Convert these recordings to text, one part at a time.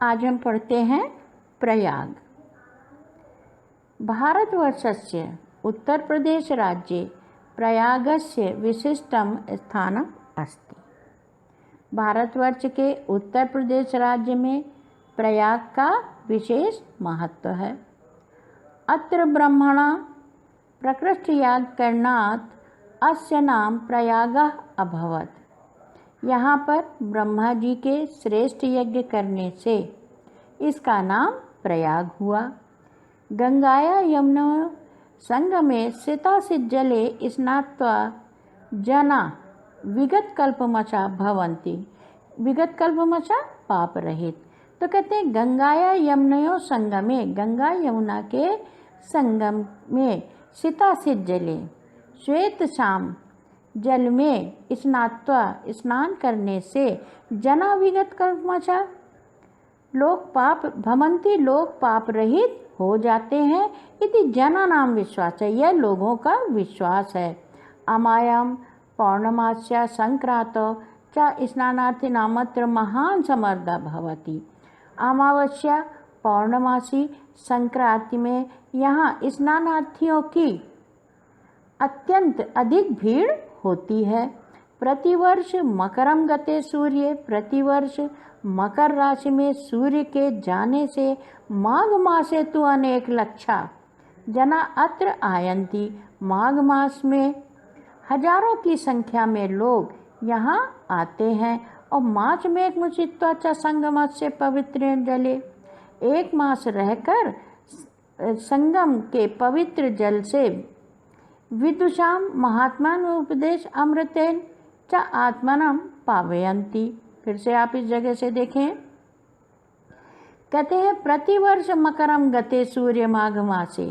आज हम पढ़ते हैं प्रयाग। भारतवर्षस्य उत्तरप्रदेशराज्ये प्रयागस्य विशिष्टं स्थानम् अस्ति। भारतवर्ष के उत्तर प्रदेश राज्य में प्रयाग का विशेष महत्व है। अत्र ब्रह्मणा प्रकृष्टयाग करणात् अस्य नाम प्रयागः अभवत्। यहाँ पर ब्रह्मा जी के श्रेष्ठ यज्ञ करने से इसका नाम प्रयाग हुआ। गंगाया यमुना संगमे सितासित जले स्नात्वा जना विगत कल्पमचा भवन्ति। विगत कल्पमचा पाप रहित। तो कहते हैं गंगाया यमुनयो संगमे, गंगा यमुना के संगम में सितासित जले, श्वेत श्याम जल में स्नात्वा स्नान करने से जना विगत कल्पमचा लोग पाप भवन्ति, लोग पाप रहित हो जाते हैं। इति जना नाम विश्वास है, यह लोगों का विश्वास है। अमायम पौर्णमास्या संक्रांतो च स्नानार्थी नामत्र महान समर्दा भवति। अमावस्या पौर्णमासी संक्रांति में यहाँ स्नानार्थियों की अत्यंत अधिक भीड़ होती है। प्रतिवर्ष मकरम गते सूर्य, प्रतिवर्ष मकर राशि में सूर्य के जाने से माघ मासे तु अनेक लक्षा जना अत्र आयन्ति। माघ मास में हजारों की संख्या में लोग यहाँ आते हैं। और मास में एक मुचित्वा च संगम से पवित्र जले, एक मास रहकर संगम के पवित्र जल से विदुषाम महात्मान उपदेश अमृतेन च आत्मनम पावयन्ति। फिर से आप इस जगह से देखें, कहते हैं प्रतिवर्ष मकरम गते सूर्य माघ मासे,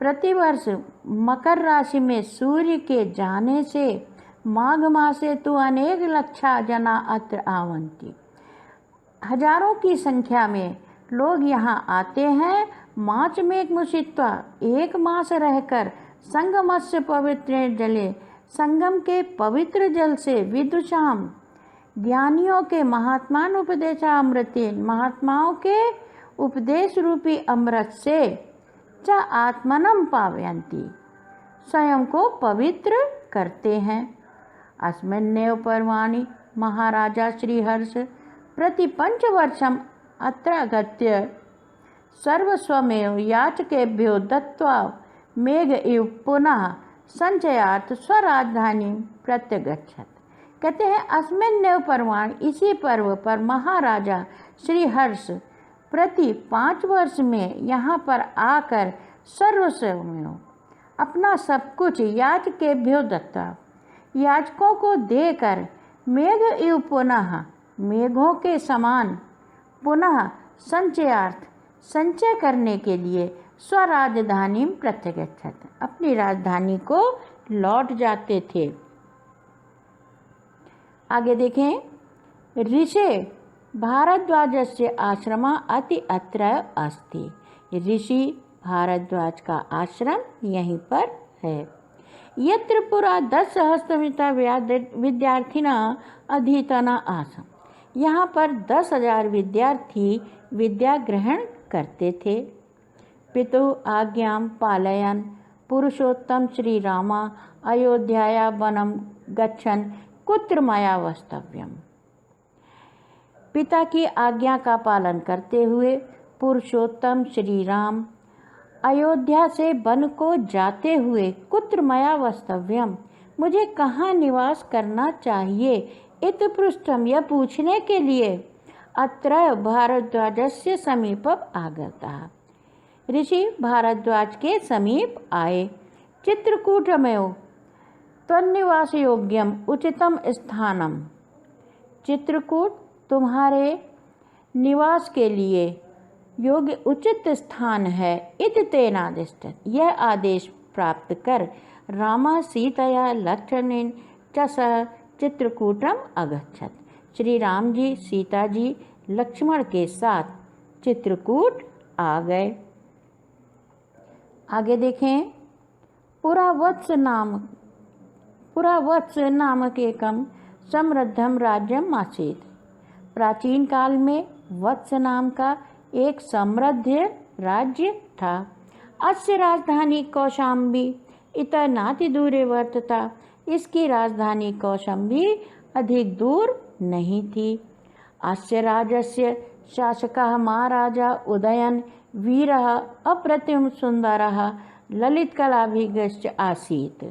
प्रतिवर्ष मकर राशि में सूर्य के जाने से माघ मासे तो अनेक लक्षा जना अत्र आवन्ति। हजारों की संख्या में लोग यहाँ आते हैं। मार्च में एक मुशित्वा, एक मास रहकर संगमस्य पवित्र जले, संगम के पवित्र जल से विदुषाम ज्ञानियों के महात्मान उपदेशा अमृतेन, महात्माओं के उपदेश रूपी अमृत से च आत्मनम पावयन्ति, स्वयं को पवित्र करते हैं। अस्मिन्नेव पर्वाणि महाराजा श्रीहर्ष प्रति पंचवर्षम अत्र आगत्य सर्वस्वमेव याचकेभ्यो दत्त्वा मेघ इव पुनः संचयार्थ स्वराजधानी प्रत्यगच्छत। कहते हैं अस्मिन्नेव पर्वाणि, इसी पर्व पर महाराजा श्रीहर्ष प्रति 5 वर्ष में यहाँ पर आकर सर्वस्वमेव अपना सब कुछ याचकेभ्यो दत्ता, याचकों को देकर मेघ इव पुनः, मेघों के समान पुनः संचयार्थ, संचय करने के लिए स्वराजधानी प्रत्यगच्छत, अपनी राजधानी को लौट जाते थे। आगे देखें, ऋषे भारद्वाजस्य आश्रमा अति अत्र अस्ति। ऋषि भारद्वाज का आश्रम यहीं पर है। यत्र पुरा 10 सहस्रमिता विद्यार्थिना अधीतना आसम। यहाँ पर 10,000 विद्यार्थी विद्या ग्रहण करते थे। पितु आज्ञां पालयन् पुरुषोत्तम श्री रामा अयोध्याया वनम गच्छन् कुत्र मया वस्तव्यम। पिता की आज्ञा का पालन करते हुए पुरुषोत्तम श्री राम अयोध्या से वन को जाते हुए कुत्र मया वस्तव्यम, मुझे कहाँ निवास करना चाहिए, इत पृष्ठम, यह पूछने के लिए अत्र भारद्वाजस्य समीपम आगतः, ऋषि भारद्वाज के समीप आए। चित्रकूटमेव त्वन्निवास योग्यम उचितम स्थानम, चित्रकूट तुम्हारे निवास के लिए योग्य उचित स्थान है। इत तेनादिष्ट, यह आदेश प्राप्त कर रामा सीतया लक्ष्मणेन च सह चित्रकूटम अगच्छत। श्री राम जी सीता जी लक्ष्मण के साथ चित्रकूट आ गए। आगे देखें, पुरावत्स नामक एकम समृद्धम राज्यम आसीत्। प्राचीन काल में वत्स नाम का एक समृद्ध राज्य था। अस्य राजधानी कौशाम्बी इतः नातिदूरे वर्तता। इसकी राजधानी कौशाम्बी अधिक दूर नहीं थी। अस्य राज्यस्य शासकः महाराजा उदयन वीरः अप्रतिम सुंदरः ललितकलाभिज्ञश्च आसीत्।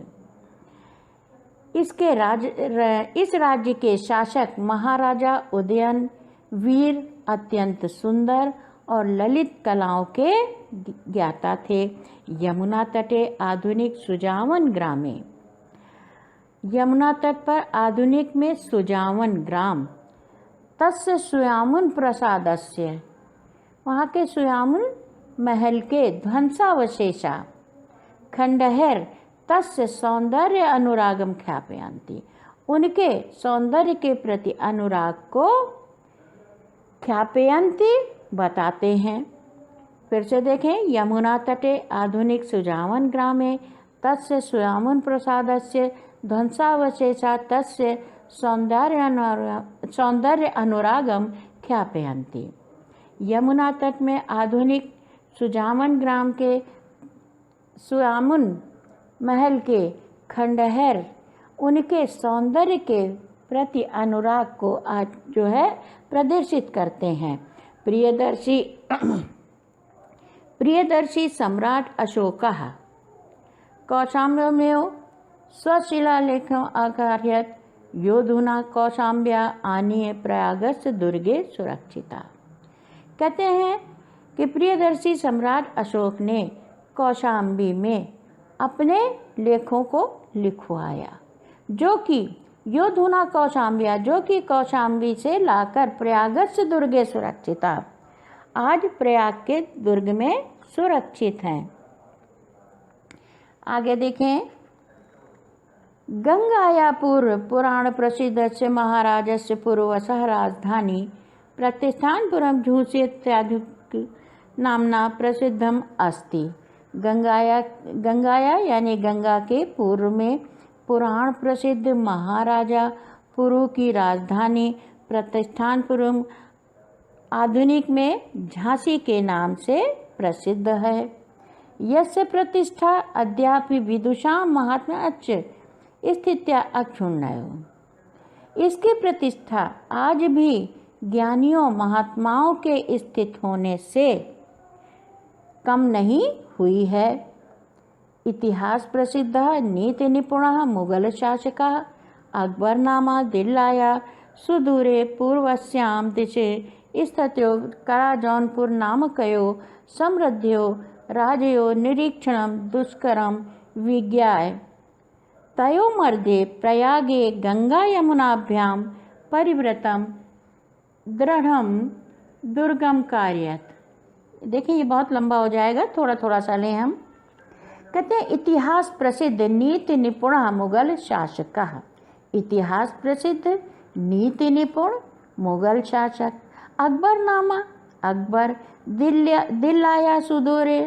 इस राज्य के शासक महाराजा उदयन वीर, अत्यंत सुंदर और ललित कलाओं के ज्ञाता थे। यमुना तटे आधुनिक सुजावन ग्रामे, यमुना तट पर आधुनिक में सुजावन ग्राम, तस्य सुयामुन प्रसादस्य, वहाँ के सुयामुन महल के ध्वंसावशेषा, खंडहर तस्य सौंदर्य अनुरागम ख्यापयन्ति, उनके सौंदर्य के प्रति अनुराग को ख्यापयन्ति बताते हैं। फिर से देखें, यमुना तटे आधुनिक सुजावन ग्रामे तस्य सुयामुन प्रसादस्य ध्वंसावशेषा तस्य सौंदर्य अनुरागम ख्यापयन्ति। यमुना तट में आधुनिक सुजावन ग्राम के सुयामुन महल के खंडहर उनके सौंदर्य के प्रति अनुराग को आज जो है प्रदर्शित करते हैं। प्रियदर्शी सम्राट अशोकः कौशाम्ब्यमेव स्वशिलालेखम् अकारयत्, योधुना कौशाम्ब्या आनीय प्रयागस्य दुर्गे सुरक्षिता। कहते हैं कि प्रियदर्शी सम्राट अशोक ने कौशाम्बी में अपने लेखों को लिखवाया, जो कि योधुना कौशाम्बिया, जो कि कौशाम्बी से लाकर प्रयागस्य दुर्गे सुरक्षिता, आज प्रयाग के दुर्ग में सुरक्षित हैं। आगे देखें, गंगाया पूर्व पुराण प्रसिद्ध से महाराजस्य पूर्वशः राजधानी प्रतिष्ठानपुरम झूसी इत्यादि नामना प्रसिद्धम अस्ति। गंगाया यानी गंगा के पूर्व में पुराण प्रसिद्ध महाराजा पुरु की राजधानी प्रतिष्ठानपुरम आधुनिक में झांसी के नाम से प्रसिद्ध है। यस्य प्रतिष्ठा अद्यापि विदुषां महात्म्यस्य स्थित्या अक्षुण्णयो। इसकी प्रतिष्ठा आज भी ज्ञानियों महात्माओं के स्थित होने से कम नहीं हुई है। इतिहास प्रसिद्ध नीति निपुणः मुगल शासकः अकबरनामा दिल्लाया सुदूरे पूर्वस्यां दिशि स्थितो कराजौनपुर नामकयो समृद्धयो राजयो निरीक्षणं दुष्करं विज्ञाय तयोर्मध्ये प्रयागे गंगा यमुनाभ्यां परिवृतं दृढ़ं दुर्गम कार्यत। देखिए ये बहुत लंबा हो जाएगा, थोड़ा थोड़ा सा लें हम। कहते हैं इतिहास प्रसिद्ध नीति निपुण मुगल शासक। इतिहास प्रसिद्ध नीति निपुण मुगल शासक अकबरनामा, अकबर दिल्लाया सुदूरे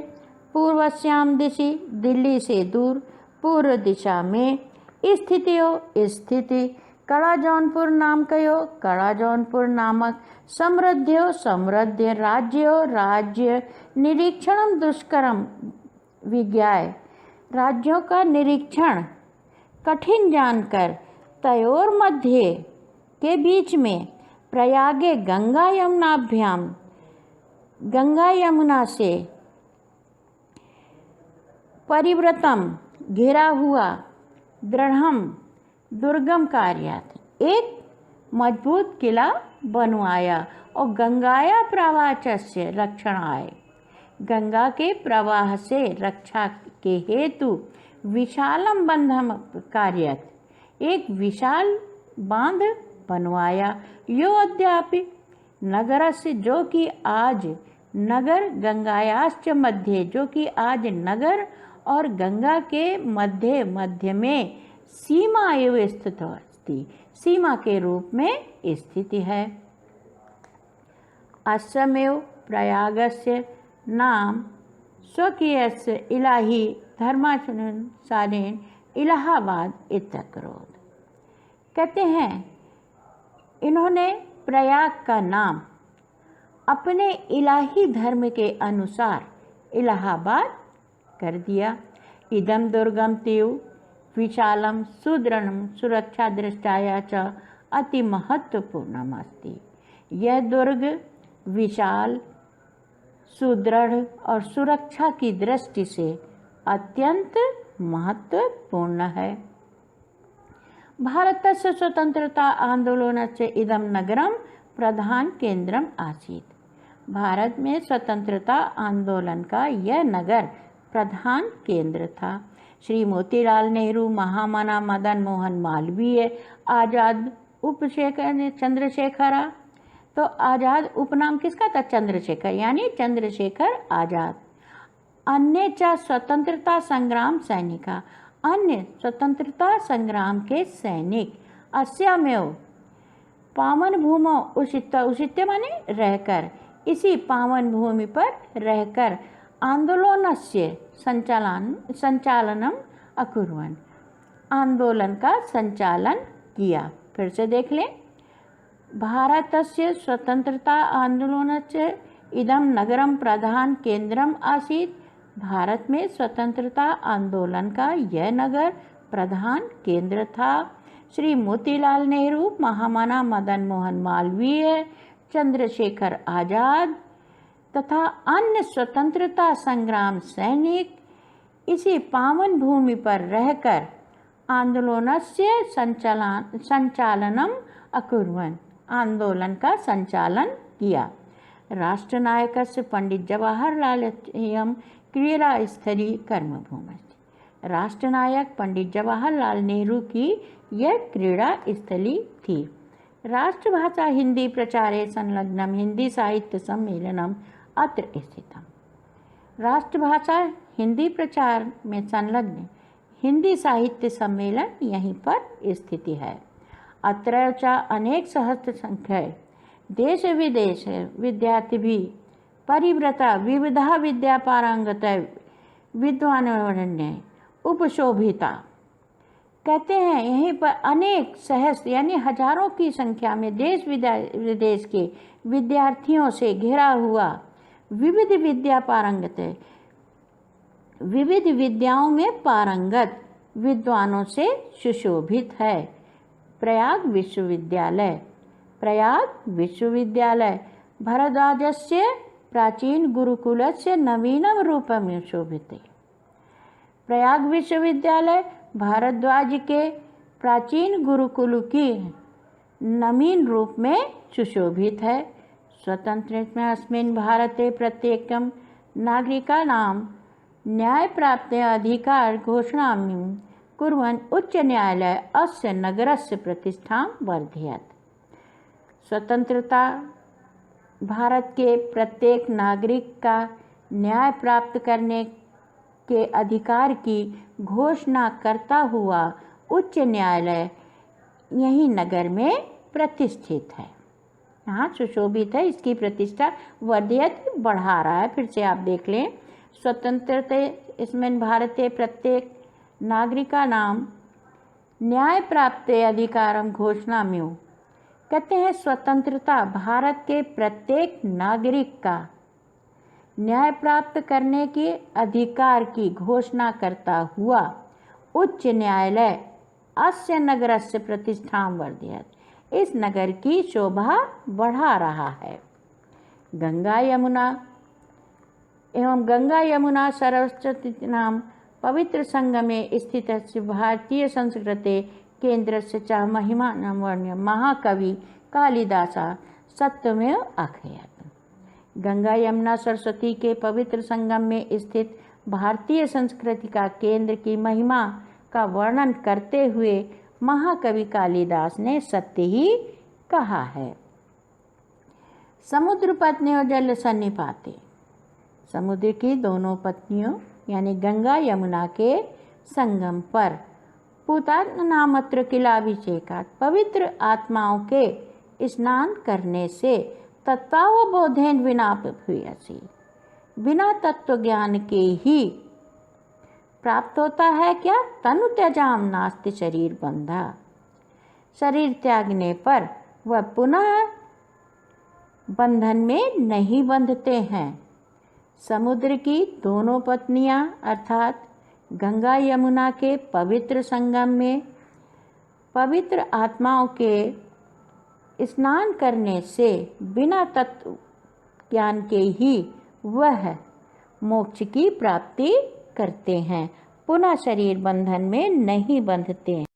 पूर्वश्याम दिशि, दिल्ली से दूर पूर्व दिशा में स्थिति कड़ा जौनपुर नाम कयो, कड़ा जौनपुर नामक समृद्ध राज्य निरीक्षण दुष्करम विज्ञाय, राज्यों का निरीक्षण कठिन जानकर तयोर मध्य के बीच में प्रयागे गंगा यमुनाभ्याम, गंगा यमुना से परिव्रतम घिरा हुआ दृढ़म दुर्गम कार्यात, एक मजबूत किला बनवाया और गंगाया प्रवाचस्य रक्षणाय, गंगा के प्रवाह से रक्षा के हेतु विशालम बंधम कार्यत, एक विशाल बांध बनवाया। यो अद्यापि नगर से, जो कि आज नगर गंगायाश्च मध्य, जो कि आज नगर और गंगा के मध्य में सीमा एवं स्थित अस्ति, सीमा के रूप में स्थित है। अस्यमेव प्रयागस्य नाम स्वकीयस्य इलाही धर्मानुसारेण इलाहाबाद इत्यकरोत्। कहते हैं इन्होंने प्रयाग का नाम अपने इलाही धर्म के अनुसार इलाहाबाद कर दिया। इदम दुर्गम तीव विशालम सुदृढ़ सुरक्षा दृष्टाया च अति महत्वपूर्णम अस्ति। यह दुर्ग विशाल, सुदृढ़ और सुरक्षा की दृष्टि से अत्यंत महत्वपूर्ण है। भारतस्य स्वतंत्रता आंदोलनस्य इदं नगरं प्रधान केंद्रम आसीत्। भारत में स्वतंत्रता आंदोलन का यह नगर प्रधान केंद्र था। श्री मोतीलाल नेहरू, महामना मदन मोहन मालवीय, आज़ाद चंद्रशेखर, तो आज़ाद उपनाम किसका था? चंद्रशेखर, यानी चंद्रशेखर आज़ाद। अन्य च स्वतंत्रता संग्राम सैनिका, अन्य स्वतंत्रता संग्राम के सैनिक। अस्यामेव पावन भूमौ उषित्य माने रहकर, इसी पावन भूमि पर रहकर आंदोलनस्य संचालनम अकुर्वन्, आंदोलन का संचालन किया। फिर से देख लें। भारतस्य स्वतंत्रता आंदोलनस्य इदं नगरं प्रधान केंद्रम आसीत्। भारत में स्वतंत्रता आंदोलन का यह नगर प्रधान केंद्र था। श्री मोतीलाल नेहरू, महामना मदन मोहन मालवीय, चंद्रशेखर आज़ाद तथा अन्य स्वतंत्रता संग्राम सैनिक इसी पावन भूमि पर रहकर आंदोलनस्य संचालनम अकुर्वन्, आंदोलन का संचालन किया। राष्ट्रनायकस्य पंडित जवाहरलाल क्रीड़ा स्थली कर्मभूमि। राष्ट्रनायक पंडित जवाहरलाल नेहरू की यह क्रीड़ा स्थली थी। राष्ट्रभाषा हिंदी प्रचारे संलग्नम हिंदी साहित्य सम्मेलनम अत्र स्थितम। राष्ट्रभाषा हिंदी प्रचार में संलग्न हिंदी साहित्य सम्मेलन यहीं पर स्थिति है। अत्र च अनेक सहस्त्र संख्या देश विदेश विद्यार्थी भी परिव्रता विविधा विद्या पारंगता विद्वान उपशोभिता। कहते हैं यहीं पर अनेक सहस्त्र यानी हजारों की संख्या में देश विदेश के विद्यार्थियों से घिरा हुआ विविध विद्या पारंगत है, विविध विद्याओं में पारंगत विद्वानों से सुशोभित है। प्रयाग विश्वविद्यालय, प्रयाग विश्वविद्यालय भरद्वाजस्य प्राचीन गुरुकुलस्य नवीनम रूपम शोभिते। प्रयाग विश्वविद्यालय भारद्वाज के प्राचीन गुरुकुल की नवीन रूप में सुशोभित है। स्वतंत्र अस्मिन् भारते प्रत्येकं नागरिकाणां न्याय प्राप्त अधिकार घोषणां कुर्वन् उच्च न्यायालय अस्य नगरस्य प्रतिष्ठां वर्धयत्। स्वतंत्रता भारत के प्रत्येक नागरिक का न्याय प्राप्त करने के अधिकार की घोषणा करता हुआ उच्च न्यायालय यही नगर में प्रतिष्ठित है। यहाँ सुशोभित है, इसकी प्रतिष्ठा वर्धयत बढ़ा रहा है। फिर से आप देख लें। स्वतंत्रता इसमें भारतीय प्रत्येक नागरिका नाम न्याय प्राप्त अधिकारम घोषणा में कहते हैं स्वतंत्रता भारत के प्रत्येक नागरिक का न्याय प्राप्त करने के अधिकार की घोषणा करता हुआ उच्च न्यायालय अस्य नगरस्य प्रतिष्ठां वर्धयत्, इस नगर की शोभा बढ़ा रहा है। गंगा यमुना एवं गंगा यमुना सरस्वती नाम पवित्र संगमे स्थितस्य भारतीय संस्कृते केंद्रस्य च महिमानं वर्ण्य महाकवि कालिदासा सत्यमेव आख्यात। गंगा यमुना सरस्वती के पवित्र संगम में स्थित भारतीय संस्कृति का केंद्र की महिमा का वर्णन करते हुए महाकवि कालिदास ने सत्य ही कहा है। समुद्र पत्नी और जल सन्निपाते, समुद्र की दोनों पत्नियों यानी गंगा यमुना के संगम पर पूतानामत्र किलाभिषेकात्, पवित्र आत्माओं के स्नान करने से तत्वावबोधेन विना भूयसी, बिना तत्व ज्ञान के ही प्राप्त होता है क्या? तनु त्यजाम नास्ति शरीर बंधा, शरीर त्यागने पर वह पुनः बंधन में नहीं बंधते हैं। समुद्र की दोनों पत्नियां अर्थात गंगा यमुना के पवित्र संगम में पवित्र आत्माओं के स्नान करने से बिना तत्व ज्ञान के ही वह मोक्ष की प्राप्ति करते हैं, पुनः शरीर बंधन में नहीं बंधते हैं।